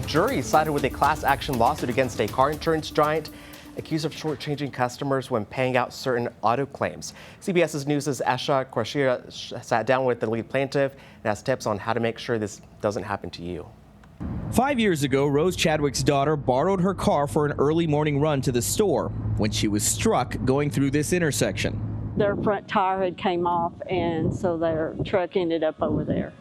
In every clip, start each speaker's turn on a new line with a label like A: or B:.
A: jury sided with a class action lawsuit against a car insurance giant accused of shortchanging customers when paying out certain auto claims. CBS's News' Asha Quashira sat down with the lead plaintiff and has tips on how to make sure this doesn't happen to you.
B: 5 years ago, Rose Chadwick's daughter borrowed her car for an early morning run to the store when she was struck going through this intersection.
C: Their front tire had came off, and so their truck ended up over there.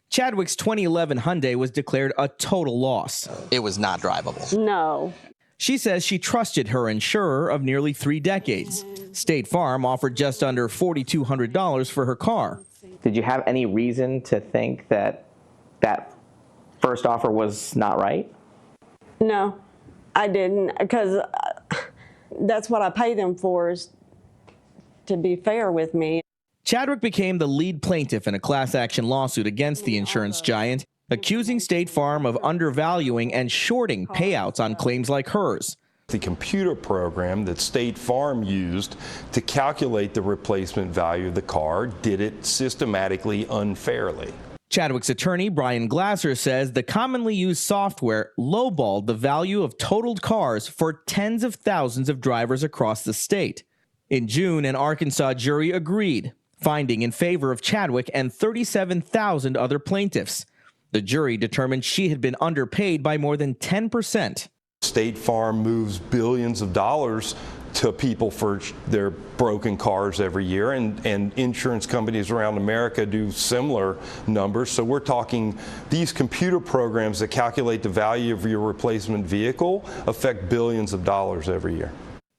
B: Chadwick's 2011 Hyundai was declared a total loss.
D: It was not drivable.
C: No.
B: She says she trusted her insurer of nearly 3 decades. State Farm offered just under $4,200 for her car.
E: Did you have any reason to think that that first offer was not right?
C: No, I didn't, because that's what I pay them for, is to be fair with me.
B: Chadwick became the lead plaintiff in a class action lawsuit against the insurance giant, accusing State Farm of undervaluing and shorting payouts on claims like hers.
F: The computer program that State Farm used to calculate the replacement value of the car did it systematically unfairly.
B: Chadwick's attorney, Brian Glasser, says the commonly used software lowballed the value of totaled cars for tens of thousands of drivers across the state. In June, an Arkansas jury agreed, finding in favor of Chadwick and 37,000 other plaintiffs. The jury determined she had been underpaid by more than 10%.
F: State Farm moves billions of dollars to people for their broken cars every year, and insurance companies around America do similar numbers. So we're talking these computer programs that calculate the value of your replacement vehicle affect billions of dollars every year.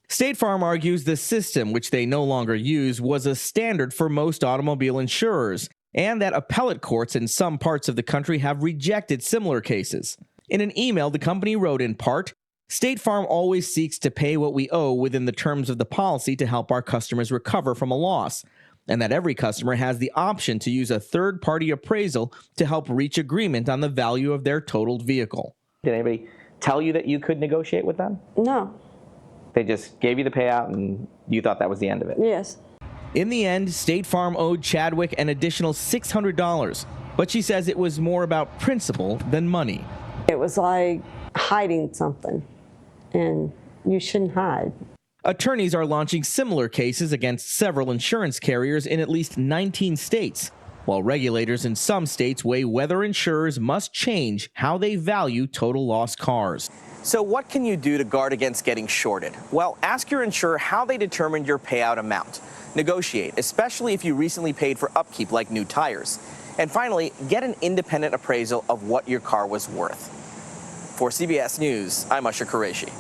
B: State Farm argues the system, which they no longer use, was a standard for most automobile insurers, and that appellate courts in some parts of the country have rejected similar cases. In an email, the company wrote in part, "State Farm always seeks to pay what we owe within the terms of the policy to help our customers recover from a loss, and that every customer has the option to use a third-party appraisal to help reach agreement on the value of their totaled vehicle."
E: Did anybody tell you that you could negotiate with them?
C: No.
E: They just gave you the payout and you thought that was the end of it?
C: Yes.
B: In the end, State Farm owed Chadwick an additional $600, but she says it was more about principle than money.
C: It was like hiding something, and you shouldn't hide.
B: Attorneys are launching similar cases against several insurance carriers in at least 19 states, while regulators in some states weigh whether insurers must change how they value total loss cars.
D: So what can you do to guard against getting shorted? Well, ask your insurer how they determined your payout amount. Negotiate, especially if you recently paid for upkeep like new tires. And finally, get an independent appraisal of what your car was worth. For CBS News, I'm Asha Qureshi.